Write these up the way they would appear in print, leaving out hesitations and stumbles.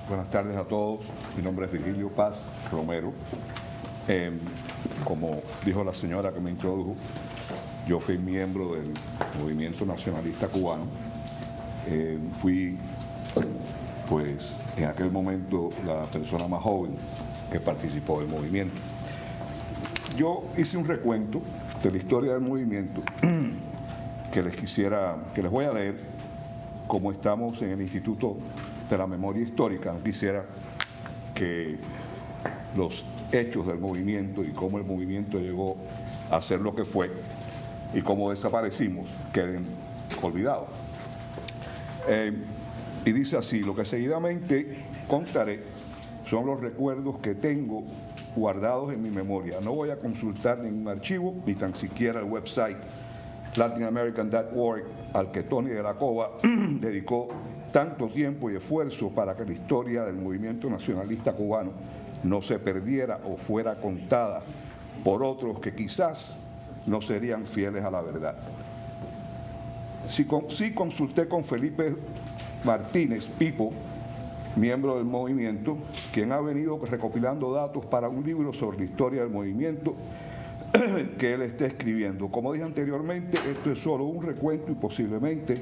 Buenas tardes a todos. Mi nombre es Virgilio Paz Romero. Como dijo la señora que me introdujo, yo fui miembro del Movimiento Nacionalista Cubano. Fui, pues, en aquel momento la persona más joven que participó del movimiento. Yo hice un recuento de la historia del movimiento que les voy a leer, como estamos en el Instituto de la Memoria Histórica. No quisiera que los hechos del movimiento y cómo el movimiento llegó a ser lo que fue y cómo desaparecimos queden olvidados. Y dice así: lo que seguidamente contaré son los recuerdos que tengo guardados en mi memoria. No voy a consultar ningún archivo, ni tan siquiera el website latinamerican.org, al que Tony de la Cova dedicó tanto tiempo y esfuerzo para que la historia del movimiento nacionalista cubano no se perdiera o fuera contada por otros que quizás no serían fieles a la verdad. Sí consulté con Felipe Martínez Pipo, miembro del movimiento, quien ha venido recopilando datos para un libro sobre la historia del movimiento que él está escribiendo. Como dije anteriormente, esto es solo un recuento y posiblemente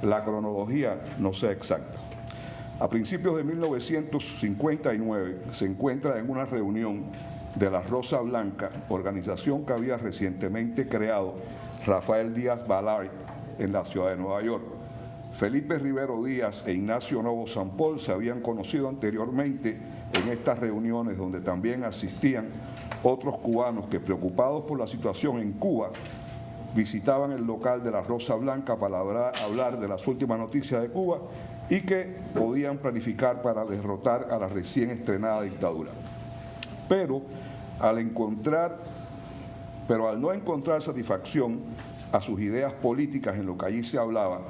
la cronología no sea exacta. A principios de 1959 se encuentra en una reunión de la Rosa Blanca, organización que había recientemente creado Rafael Díaz Balart en la ciudad de Nueva York. Felipe Rivero Díaz e Ignacio Novo Sampol se habían conocido anteriormente en estas reuniones, donde también asistían otros cubanos que, preocupados por la situación en Cuba, visitaban el local de la Rosa Blanca para hablar de las últimas noticias de Cuba y que podían planificar para derrotar a la recién estrenada dictadura. Pero al no encontrar satisfacción a sus ideas políticas en lo que allí se hablaba,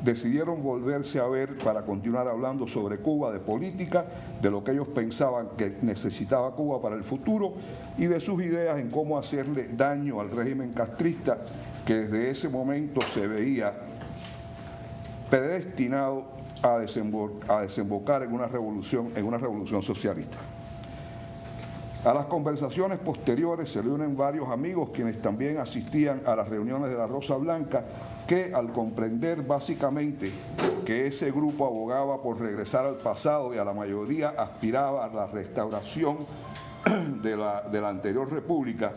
decidieron volverse a ver para continuar hablando sobre Cuba, de política, de lo que ellos pensaban que necesitaba Cuba para el futuro y de sus ideas en cómo hacerle daño al régimen castrista, que desde ese momento se veía predestinado a desembocar en una revolución socialista. A las conversaciones posteriores se le unen varios amigos quienes también asistían a las reuniones de la Rosa Blanca, que al comprender básicamente que ese grupo abogaba por regresar al pasado y a la mayoría aspiraba a la restauración de la anterior república,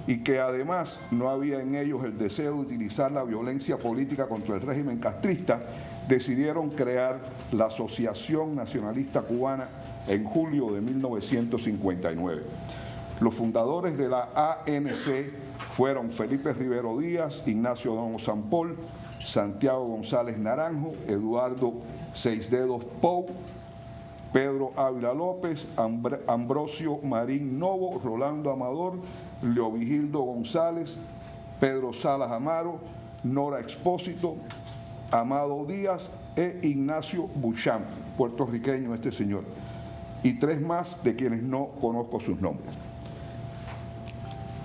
y que además no había en ellos el deseo de utilizar la violencia política contra el régimen castrista, decidieron crear la Asociación Nacionalista Cubana en julio de 1959. Los fundadores de la ANC fueron Felipe Rivero Díaz, Ignacio Novo Sampol, Santiago González Naranjo, Eduardo Seisdedos Pou, Pedro Ávila López, Ambrosio Marín Novo, Rolando Amador, Leovigildo González, Pedro Salas Amaro, Nora Expósito, Amado Díaz e Ignacio Buchamp, puertorriqueño este señor, y tres más de quienes no conozco sus nombres.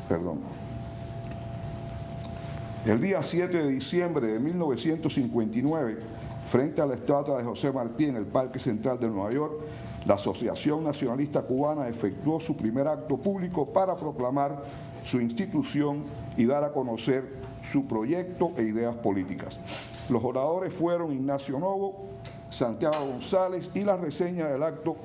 Perdón. El día 7 de diciembre de 1959, frente a la estatua de José Martí en el Parque Central de Nueva York, la Asociación Nacionalista Cubana efectuó su primer acto público para proclamar su institución y dar a conocer su proyecto e ideas políticas. Los oradores fueron Ignacio Novo, Santiago González, y la reseña del acto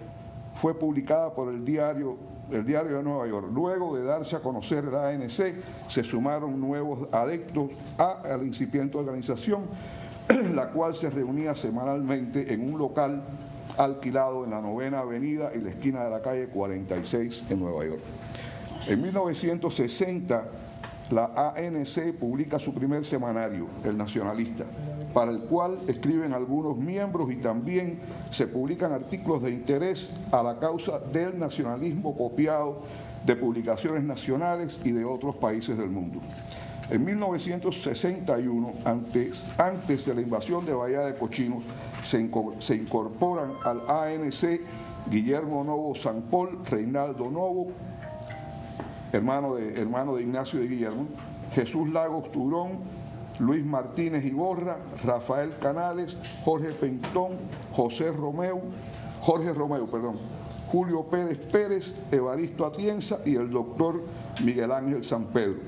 fue publicada por el diario de Nueva York. Luego de darse a conocer la ANC, se sumaron nuevos adeptos a la incipiente organización, la cual se reunía semanalmente en un local alquilado en la 9ª Avenida y la esquina de la calle 46 en Nueva York. En 1960, la ANC publica su primer semanario, El Nacionalista, para el cual escriben algunos miembros, y también se publican artículos de interés a la causa del nacionalismo copiado de publicaciones nacionales y de otros países del mundo. En 1961, antes de la invasión de Bahía de Cochinos, se incorporan al ANC Guillermo Novo Sampol, Reinaldo Novo, hermano de Ignacio de Guillermo, Jesús Lagos Turón, Luis Martínez Iborra, Rafael Canales, Jorge Pentón, José Romeu, Jorge Romero, Julio Pérez Pérez, Evaristo Atienza y el doctor Miguel Ángel San Pedro,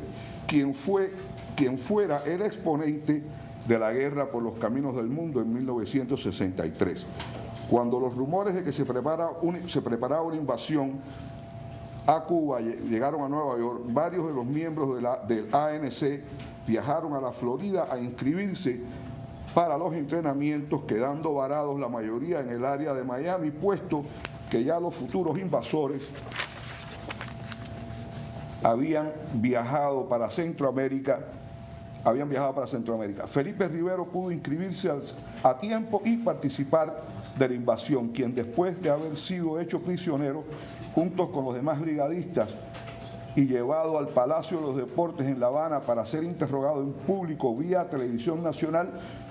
quien fuera el exponente de la guerra por los caminos del mundo en 1963. Cuando los rumores de que se preparaba una invasión a Cuba llegaron a Nueva York, varios de los miembros del ANC viajaron a la Florida a inscribirse para los entrenamientos, quedando varados la mayoría en el área de Miami, puesto que ya los futuros invasores habían viajado para Centroamérica. Felipe Rivero pudo inscribirse a tiempo y participar de la invasión, quien después de haber sido hecho prisionero junto con los demás brigadistas y llevado al Palacio de los Deportes en La Habana para ser interrogado en público vía televisión nacional,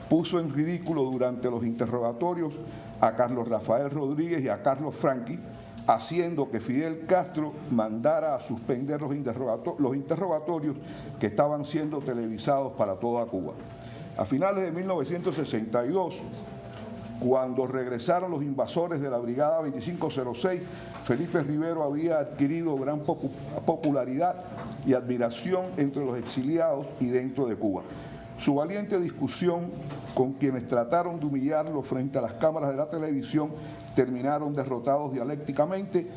puso en ridículo durante los interrogatorios a Carlos Rafael Rodríguez y a Carlos Franqui, haciendo que Fidel Castro mandara a suspender los interrogatorios que estaban siendo televisados para toda Cuba. A finales de 1962, cuando regresaron los invasores de la Brigada 2506, Felipe Rivero había adquirido gran popularidad y admiración entre los exiliados y dentro de Cuba. Su valiente discusión con quienes trataron de humillarlo frente a las cámaras de la televisión terminaron derrotados dialécticamente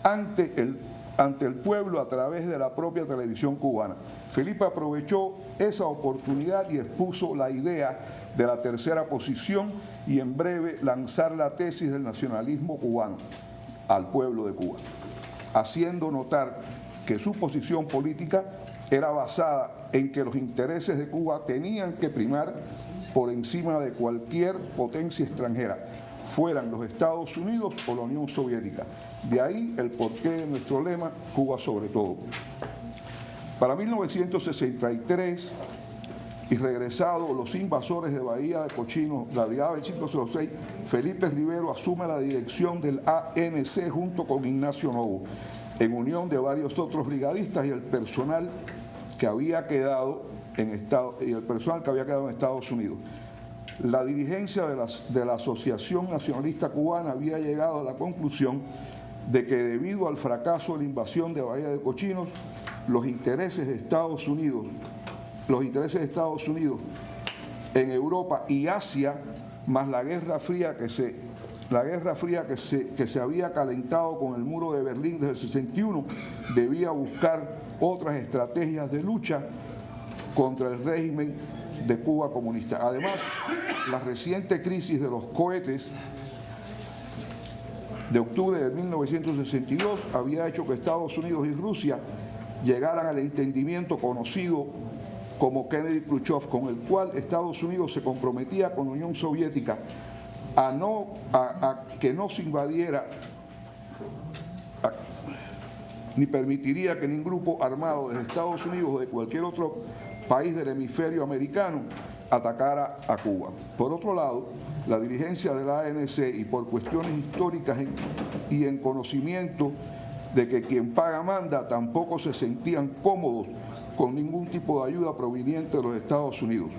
ante el pueblo a través de la propia televisión cubana. Felipe aprovechó esa oportunidad y expuso la idea de la tercera posición y en breve lanzar la tesis del nacionalismo cubano al pueblo de Cuba, haciendo notar que su posición política era basada en que los intereses de Cuba tenían que primar por encima de cualquier potencia extranjera, fueran los Estados Unidos o la Unión Soviética. De ahí el porqué de nuestro lema, Cuba sobre todo. Para 1963, y regresados los invasores de Bahía de Cochinos, la Brigada 2506, Felipe Rivero asume la dirección del ANC junto con Ignacio Novo, en unión de varios otros brigadistas y el personal que había quedado en Estados Unidos. La dirigencia de la Asociación Nacionalista Cubana había llegado a la conclusión de que debido al fracaso de la invasión de Bahía de Cochinos, los intereses de Estados Unidos en Europa y Asia, más la Guerra Fría que se había calentado con el muro de Berlín desde el 61, debía buscar otras estrategias de lucha contra el régimen de Cuba comunista. Además, la reciente crisis de los cohetes de octubre de 1962 había hecho que Estados Unidos y Rusia llegaran al entendimiento conocido como Kennedy-Khrushchev, con el cual Estados Unidos se comprometía con la Unión Soviética a que no se invadiera ni permitiría que ningún grupo armado de Estados Unidos o de cualquier otro país del hemisferio americano atacara a Cuba. Por otro lado, la dirigencia de la ANC, y por cuestiones históricas y en conocimiento de que quien paga manda, tampoco se sentían cómodos con ningún tipo de ayuda proveniente de los Estados Unidos.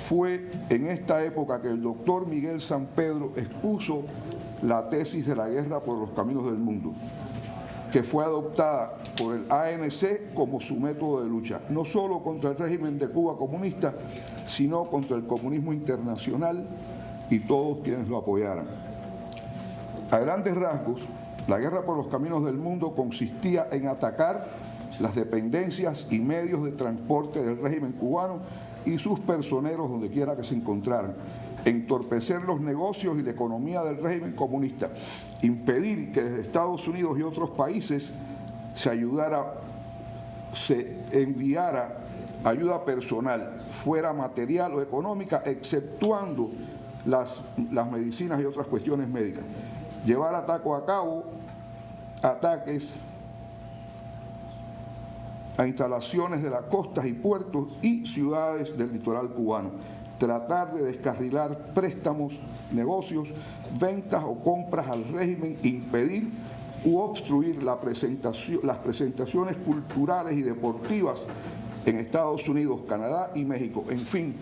Fue en esta época que el doctor Miguel San Pedro expuso la tesis de la guerra por los caminos del mundo, que fue adoptada por el ANC como su método de lucha, no solo contra el régimen de Cuba comunista, sino contra el comunismo internacional y todos quienes lo apoyaran. A grandes rasgos, la guerra por los caminos del mundo consistía en atacar las dependencias y medios de transporte del régimen cubano y sus personeros donde quiera que se encontraran, entorpecer los negocios y la economía del régimen comunista, impedir que desde Estados Unidos y otros países se enviara ayuda personal, fuera material o económica, exceptuando las medicinas y otras cuestiones médicas. Llevar a cabo ataques a instalaciones de las costas y puertos y ciudades del litoral cubano. Tratar de descarrilar préstamos, negocios, ventas o compras al régimen, impedir u obstruir las presentaciones culturales y deportivas en Estados Unidos, Canadá y México. En fin,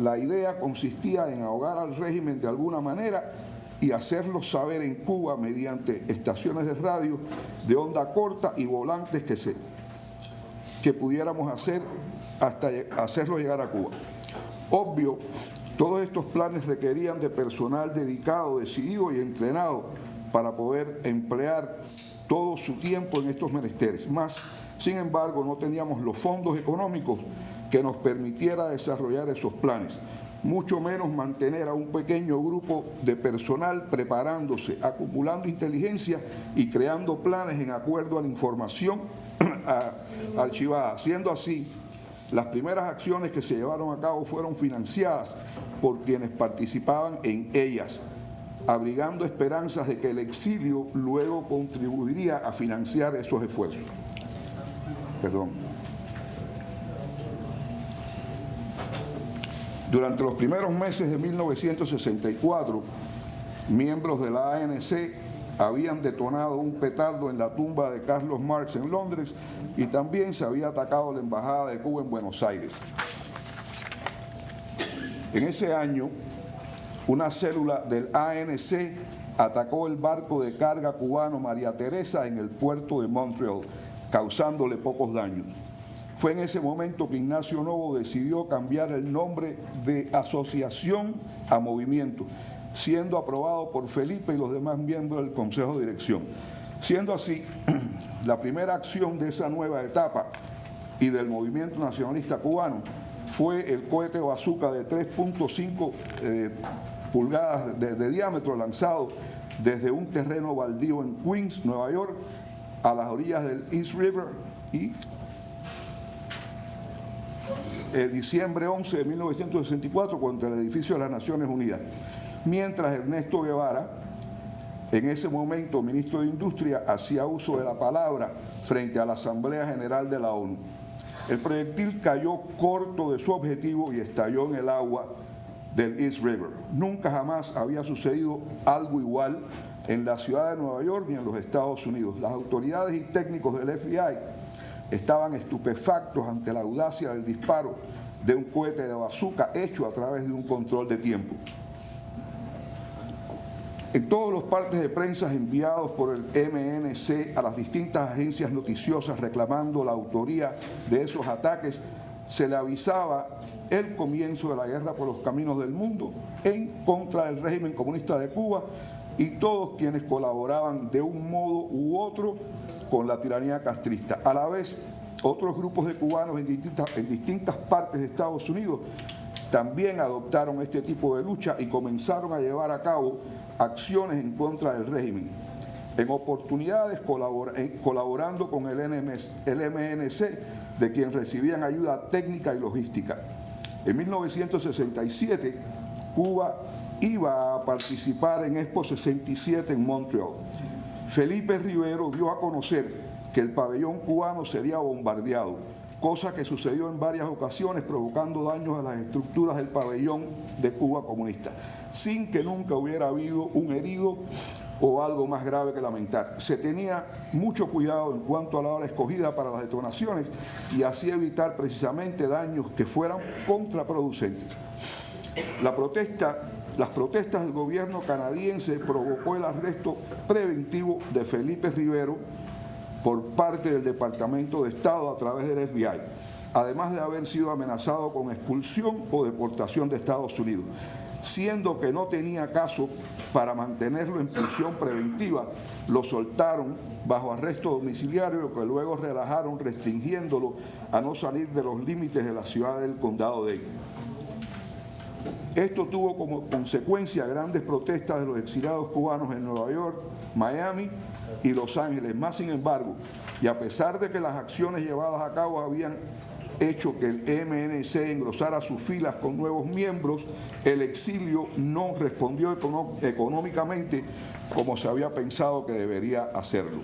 la idea consistía en ahogar al régimen de alguna manera y hacerlos saber en Cuba mediante estaciones de radio de onda corta y volantes que pudiéramos hacer hasta hacerlo llegar a Cuba. Obvio, todos estos planes requerían de personal dedicado, decidido y entrenado para poder emplear todo su tiempo en estos menesteres. Sin embargo, no teníamos los fondos económicos que nos permitiera desarrollar esos planes, mucho menos mantener a un pequeño grupo de personal preparándose, acumulando inteligencia y creando planes en acuerdo a la información archivada. Siendo así, las primeras acciones que se llevaron a cabo fueron financiadas por quienes participaban en ellas, abrigando esperanzas de que el exilio luego contribuiría a financiar esos esfuerzos. Durante los primeros meses de 1964, miembros de la ANC habían detonado un petardo en la tumba de Carlos Marx en Londres y también se había atacado la Embajada de Cuba en Buenos Aires. En ese año, una célula del ANC atacó el barco de carga cubano María Teresa en el puerto de Montreal, causándole pocos daños. Fue en ese momento que Ignacio Novo decidió cambiar el nombre de asociación a movimiento, siendo aprobado por Felipe y los demás miembros del Consejo de Dirección. Siendo así, la primera acción de esa nueva etapa y del movimiento nacionalista cubano fue el cohete bazooka de 3.5 pulgadas de diámetro lanzado desde un terreno baldío en Queens, Nueva York, a las orillas del East River y diciembre 11 de 1964 contra el edificio de las Naciones Unidas. Mientras Ernesto Guevara, en ese momento ministro de Industria, hacía uso de la palabra frente a la Asamblea General de la ONU. El proyectil cayó corto de su objetivo y estalló en el agua del East River. Nunca jamás había sucedido algo igual en la ciudad de Nueva York ni en los Estados Unidos. Las autoridades y técnicos del FBI estaban estupefactos ante la audacia del disparo de un cohete de bazooka hecho a través de un control de tiempo. En todos los partes de prensa enviados por el MNC a las distintas agencias noticiosas reclamando la autoría de esos ataques, se le avisaba el comienzo de la guerra por los caminos del mundo en contra del régimen comunista de Cuba y todos quienes colaboraban de un modo u otro con la tiranía castrista. A la vez, otros grupos de cubanos en distintas partes de Estados Unidos también adoptaron este tipo de lucha y comenzaron a llevar a cabo acciones en contra del régimen. En oportunidades colaborando con el MNC, de quien recibían ayuda técnica y logística. En 1967, Cuba iba a participar en Expo 67 en Montreal. Felipe Rivero dio a conocer que el pabellón cubano sería bombardeado, cosa que sucedió en varias ocasiones provocando daños a las estructuras del pabellón de Cuba comunista, sin que nunca hubiera habido un herido o algo más grave que lamentar. Se tenía mucho cuidado en cuanto a la hora escogida para las detonaciones y así evitar precisamente daños que fueran contraproducentes. Las protestas del gobierno canadiense provocó el arresto preventivo de Felipe Rivero por parte del Departamento de Estado a través del FBI, además de haber sido amenazado con expulsión o deportación de Estados Unidos. Siendo que no tenía caso para mantenerlo en prisión preventiva, lo soltaron bajo arresto domiciliario que luego relajaron restringiéndolo a no salir de los límites de la ciudad del condado de Dade. Esto tuvo como consecuencia grandes protestas de los exiliados cubanos en Nueva York, Miami y Los Ángeles. Más sin embargo, y a pesar de que las acciones llevadas a cabo habían hecho que el MNC engrosara sus filas con nuevos miembros, el exilio no respondió económicamente como se había pensado que debería hacerlo.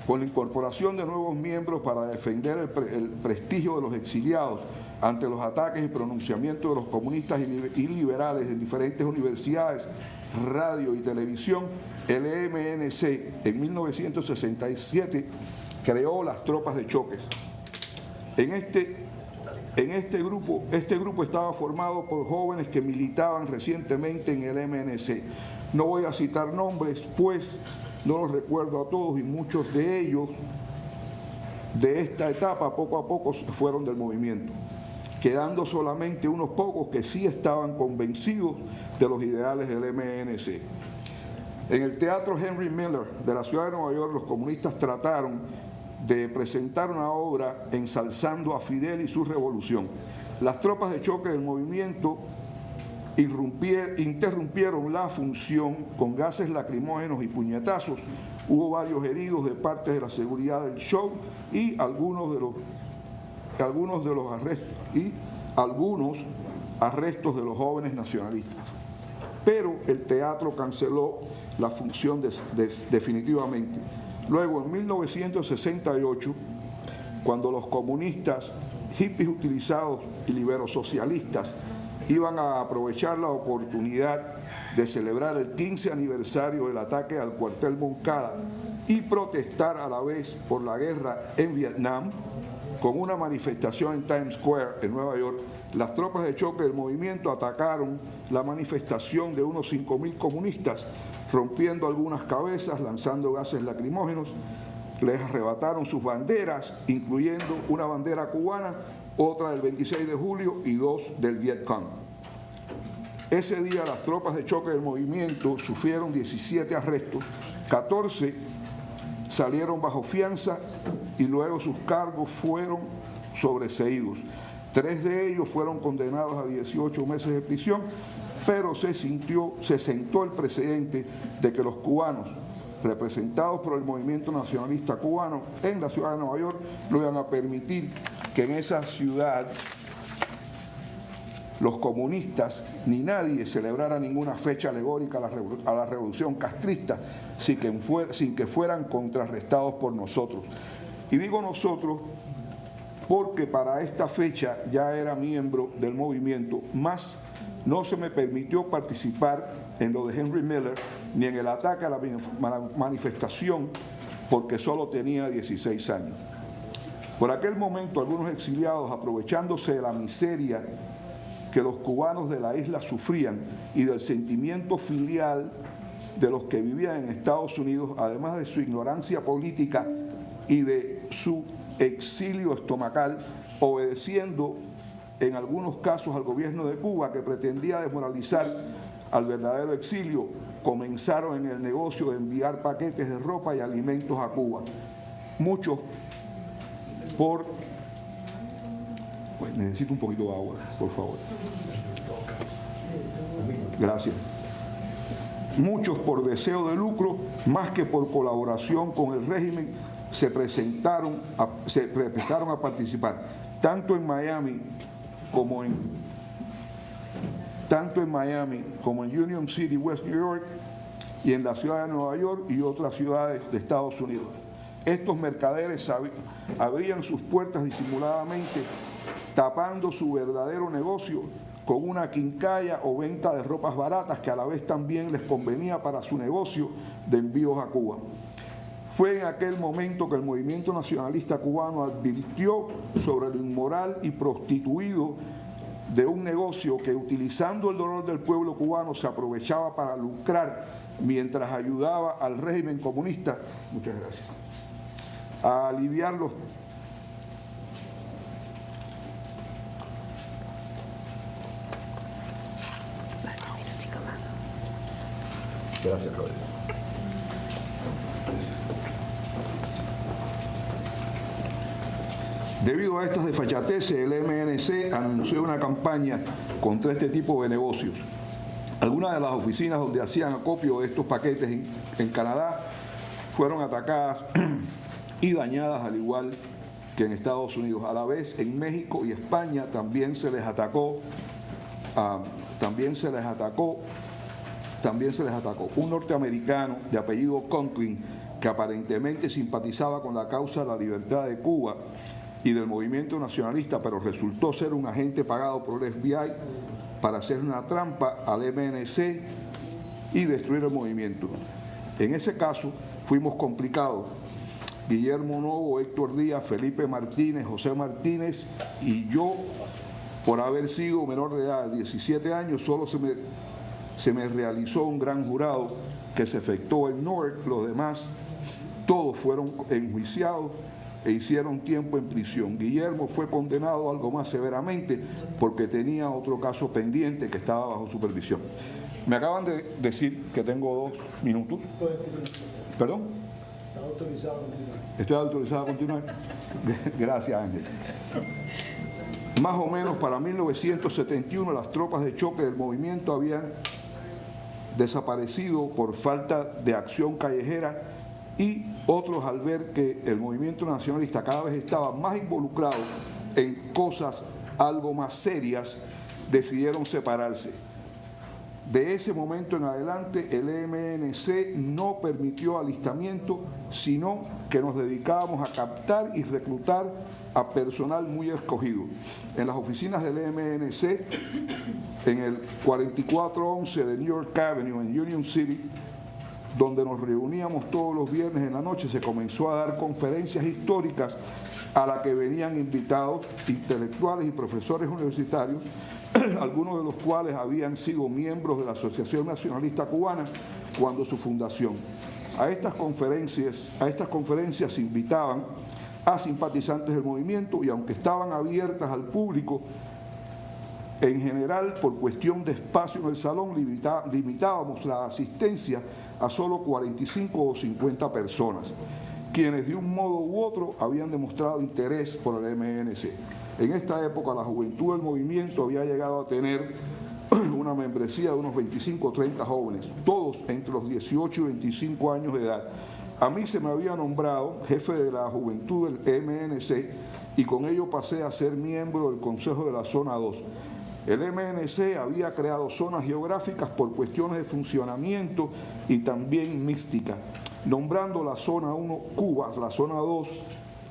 Con la incorporación de nuevos miembros para defender el prestigio de los exiliados ante los ataques y pronunciamientos de los comunistas y liberales en diferentes universidades, radio y televisión, el MNC en 1967 creó las tropas de choques. En este Este grupo estaba formado por jóvenes que militaban recientemente en el MNC. No voy a citar nombres, pues no los recuerdo a todos y muchos de ellos de esta etapa poco a poco fueron del movimiento, quedando solamente unos pocos que sí estaban convencidos de los ideales del MNC. En el Teatro Henry Miller de la ciudad de Nueva York, los comunistas trataron de presentar una obra ensalzando a Fidel y su revolución. Las tropas de choque del movimiento interrumpieron la función con gases lacrimógenos y puñetazos. Hubo varios heridos de parte de la seguridad del show y algunos arrestos de los jóvenes nacionalistas. Pero el teatro canceló la función definitivamente. Luego, en 1968, cuando los comunistas, hippies utilizados y liberosocialistas iban a aprovechar la oportunidad de celebrar el 15 aniversario del ataque al cuartel Moncada y protestar a la vez por la guerra en Vietnam, con una manifestación en Times Square, en Nueva York, las tropas de choque del movimiento atacaron la manifestación de unos 5.000 comunistas, rompiendo algunas cabezas, lanzando gases lacrimógenos. Les arrebataron sus banderas, incluyendo una bandera cubana, otra del 26 de julio y 2 del Vietcong. Ese día las tropas de choque del movimiento sufrieron 17 arrestos, 14 salieron bajo fianza y luego sus cargos fueron sobreseídos. 3 de ellos fueron condenados a 18 meses de prisión, pero se sentó el precedente de que los cubanos, representados por el movimiento nacionalista cubano en la ciudad de Nueva York, no iban a permitir que en esa ciudad los comunistas ni nadie celebrara ninguna fecha alegórica a la revolución castrista sin que fueran contrarrestados por nosotros. Y digo nosotros porque para esta fecha ya era miembro del movimiento, más no se me permitió participar en lo de Henry Miller ni en el ataque a la manifestación porque solo tenía 16 años. Por aquel momento algunos exiliados, aprovechándose de la miseria que los cubanos de la isla sufrían y del sentimiento filial de los que vivían en Estados Unidos, además de su ignorancia política y de su exilio estomacal, obedeciendo en algunos casos al gobierno de Cuba que pretendía desmoralizar al verdadero exilio, comenzaron en el negocio de enviar paquetes de ropa y alimentos a Cuba. Muchos Pues necesito un poquito de agua, por favor. Gracias. Muchos por deseo de lucro, más que por colaboración con el régimen, se prestaron a participar, tanto en Miami como en Union City, West New York, y en la ciudad de Nueva York y otras ciudades de Estados Unidos. Estos mercaderes abrían sus puertas disimuladamente, tapando su verdadero negocio con una quincalla o venta de ropas baratas que a la vez también les convenía para su negocio de envíos a Cuba. Fue en aquel momento que el movimiento nacionalista cubano advirtió sobre lo inmoral y prostituido de un negocio que, utilizando el dolor del pueblo cubano, se aprovechaba para lucrar mientras ayudaba al régimen comunista, muchas gracias, a aliviar los Gracias, Roberto. Debido a estas desfachateces, el MNC anunció una campaña contra este tipo de negocios. Algunas de las oficinas donde hacían acopio de estos paquetes en Canadá fueron atacadas y dañadas, al igual que en Estados Unidos. A la vez, en México y España también se les atacó. Un norteamericano de apellido Conklin, que aparentemente simpatizaba con la causa de la libertad de Cuba y del movimiento nacionalista, pero resultó ser un agente pagado por el FBI para hacer una trampa al MNC y destruir el movimiento. En ese caso fuimos complicados Guillermo Novo, Héctor Díaz, Felipe Martínez, José Martínez y yo, por haber sido menor de edad, 17 años, solo se me realizó un gran jurado que se efectuó en Newark. Los demás, todos fueron enjuiciados e hicieron tiempo en prisión. Guillermo fue condenado algo más severamente porque tenía otro caso pendiente que estaba bajo supervisión. Me acaban de decir que tengo 2 minutos. ¿Perdón? ¿Está autorizado a continuar? ¿Estoy autorizado a continuar? Gracias, Ángel. Más o menos para 1971 las tropas de choque del movimiento habían desaparecido por falta de acción callejera y otros, al ver que el movimiento nacionalista cada vez estaba más involucrado en cosas algo más serias, decidieron separarse. De ese momento en adelante el EMNC no permitió alistamiento, sino que nos dedicábamos a captar y reclutar a personal muy escogido. En las oficinas del EMNC, en el 4411 de New York Avenue en Union City, donde nos reuníamos todos los viernes en la noche, se comenzó a dar conferencias históricas a las que venían invitados intelectuales y profesores universitarios, algunos de los cuales habían sido miembros de la Asociación Nacionalista Cubana cuando su fundación. A estas conferencias se invitaban a simpatizantes del movimiento y aunque estaban abiertas al público, en general, por cuestión de espacio en el salón, limitábamos la asistencia a solo 45 o 50 personas, quienes de un modo u otro habían demostrado interés por el MNC. En esta época, la juventud del movimiento había llegado a tener una membresía de unos 25 o 30 jóvenes, todos entre los 18 y 25 años de edad. A mí se me había nombrado jefe de la juventud del MNC y con ello pasé a ser miembro del Consejo de la Zona 2. El MNC había creado zonas geográficas por cuestiones de funcionamiento y también mística, nombrando la Zona 1 Cuba, la Zona 2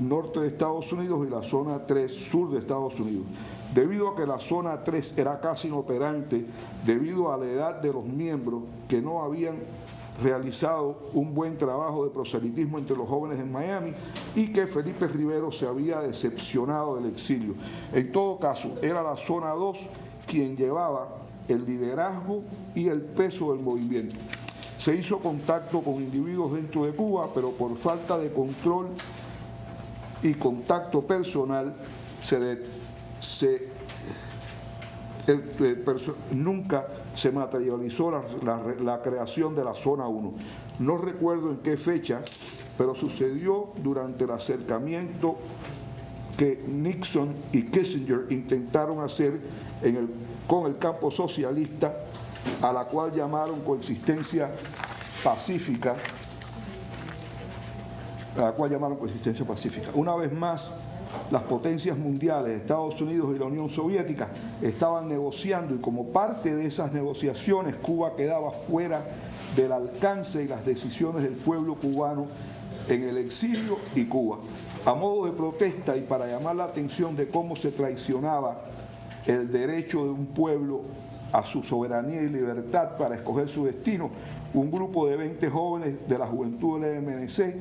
norte de Estados Unidos y la Zona 3 sur de Estados Unidos. Debido a que la Zona 3 era casi inoperante, debido a la edad de los miembros que no habían realizado un buen trabajo de proselitismo entre los jóvenes en Miami y que Felipe Rivero se había decepcionado del exilio. En todo caso, era la Zona 2 quien llevaba el liderazgo y el peso del movimiento. Se hizo contacto con individuos dentro de Cuba, pero por falta de control y contacto personal nunca se materializó la creación de la Zona 1. No recuerdo en qué fecha, pero sucedió durante el acercamiento que Nixon y Kissinger intentaron hacer con el campo socialista, a la cual llamaron coexistencia pacífica. Una vez más, las potencias mundiales, Estados Unidos y la Unión Soviética, estaban negociando y como parte de esas negociaciones Cuba quedaba fuera del alcance y las decisiones del pueblo cubano en el exilio y Cuba. A modo de protesta y para llamar la atención de cómo se traicionaba el derecho de un pueblo a su soberanía y libertad para escoger su destino, un grupo de 20 jóvenes de la juventud del MNC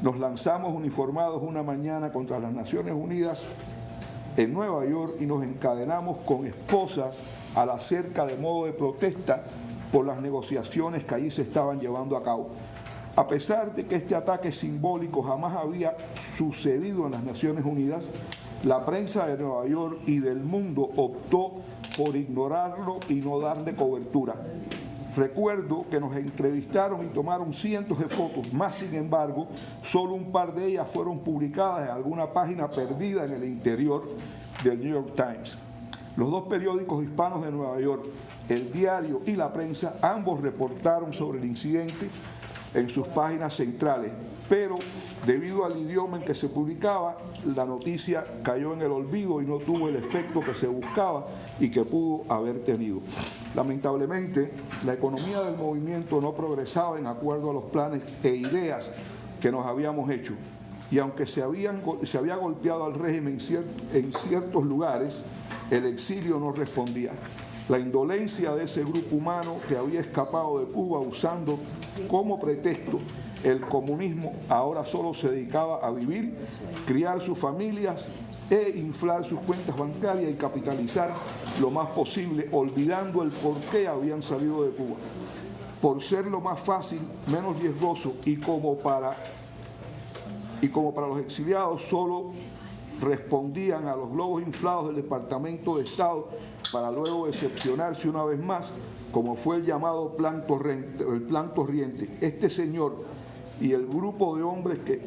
nos lanzamos uniformados una mañana contra las Naciones Unidas en Nueva York y nos encadenamos con esposas a la cerca de modo de protesta por las negociaciones que allí se estaban llevando a cabo. A pesar de que este ataque simbólico jamás había sucedido en las Naciones Unidas, la prensa de Nueva York y del mundo optó por ignorarlo y no darle cobertura. Recuerdo que nos entrevistaron y tomaron cientos de fotos, más sin embargo, solo un par de ellas fueron publicadas en alguna página perdida en el interior del New York Times. Los dos periódicos hispanos de Nueva York, El Diario y La Prensa, ambos reportaron sobre el incidente en sus páginas centrales, pero debido al idioma en que se publicaba, la noticia cayó en el olvido y no tuvo el efecto que se buscaba y que pudo haber tenido. Lamentablemente, la economía del movimiento no progresaba en acuerdo a los planes e ideas que nos habíamos hecho, y aunque se había golpeado al régimen en ciertos lugares, el exilio no respondía. La indolencia de ese grupo humano que había escapado de Cuba usando como pretexto el comunismo, ahora solo se dedicaba a vivir, criar sus familias e inflar sus cuentas bancarias y capitalizar lo más posible, olvidando el por qué habían salido de Cuba. Por ser lo más fácil, menos riesgoso y como para los exiliados solo respondían a los globos inflados del Departamento de Estado para luego decepcionarse una vez más, como fue el llamado Plan Torriente. Este señor y el grupo de hombres que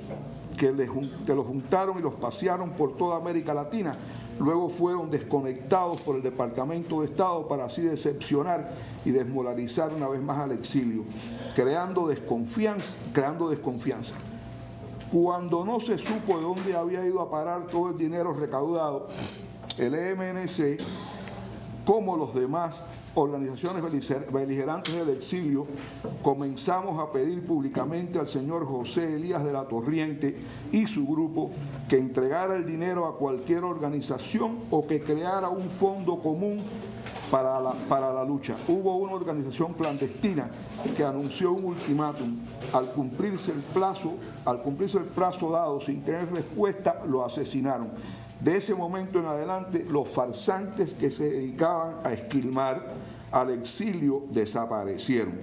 los juntaron y los pasearon por toda América Latina, luego fueron desconectados por el Departamento de Estado para así decepcionar y desmoralizar una vez más al exilio, creando desconfianza. Cuando no se supo de dónde había ido a parar todo el dinero recaudado, el EMNC, como los demás organizaciones beligerantes del exilio, comenzamos a pedir públicamente al señor José Elías de la Torriente y su grupo que entregara el dinero a cualquier organización o que creara un fondo común para la lucha. Hubo una organización clandestina que anunció un ultimátum. Al cumplirse el plazo dado sin tener respuesta, lo asesinaron. De ese momento en adelante, los farsantes que se dedicaban a esquilmar al exilio desaparecieron,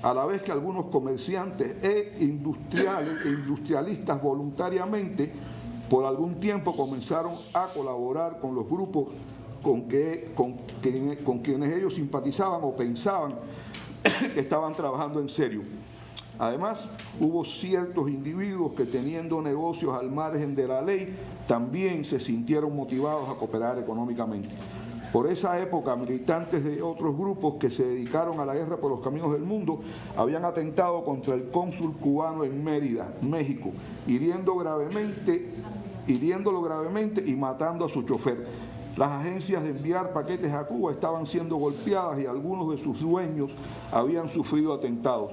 a la vez que algunos comerciantes e industrialistas voluntariamente por algún tiempo comenzaron a colaborar con los grupos con quienes ellos simpatizaban o pensaban que estaban trabajando en serio. Además, hubo ciertos individuos que, teniendo negocios al margen de la ley, también se sintieron motivados a cooperar económicamente. Por esa época, militantes de otros grupos que se dedicaron a la guerra por los caminos del mundo habían atentado contra el cónsul cubano en Mérida, México, hiriéndolo gravemente y matando a su chofer. Las agencias de enviar paquetes a Cuba estaban siendo golpeadas y algunos de sus dueños habían sufrido atentados.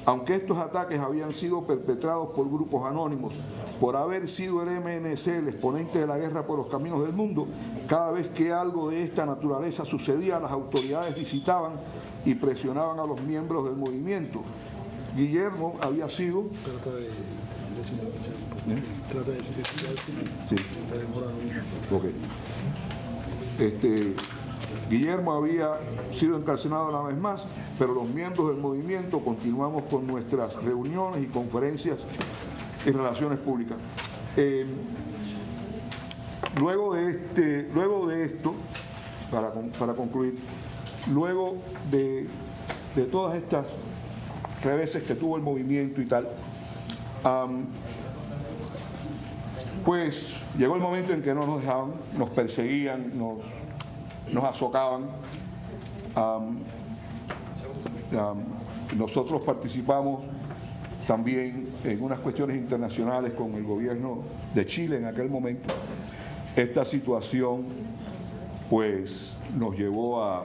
Aunque estos ataques habían sido perpetrados por grupos anónimos, por haber sido el MNC el exponente de la guerra por los caminos del mundo, cada vez que algo de esta naturaleza sucedía, las autoridades visitaban y presionaban a los miembros del movimiento. Guillermo había sido... Trata de decir sí. Okay. Guillermo había sido encarcelado una vez más, pero los miembros del movimiento continuamos con nuestras reuniones y conferencias y relaciones públicas. Luego de esto, para concluir, luego de todas estas reveses que tuvo el movimiento y tal, pues llegó el momento en que no nos dejaban, nos perseguían, nos azocaban. Nosotros participamos también en unas cuestiones internacionales con el gobierno de Chile en aquel momento. Esta situación pues nos llevó a,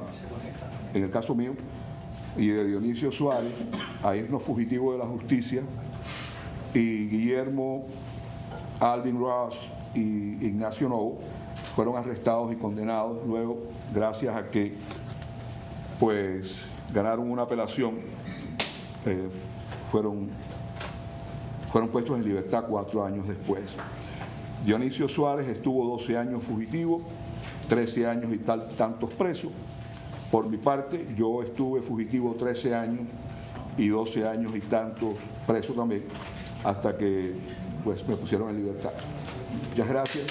en el caso mío y de Dionisio Suárez, a irnos fugitivos de la justicia, y Guillermo, Alvin Ross y Ignacio Novo fueron arrestados y condenados luego, gracias a que pues ganaron una apelación, fueron puestos en libertad 4 años después. Dionisio Suárez estuvo 12 años fugitivo, 13 años y tantos presos. Por mi parte, yo estuve fugitivo 13 años y 12 años y tantos presos también, hasta que pues me pusieron en libertad. Muchas gracias.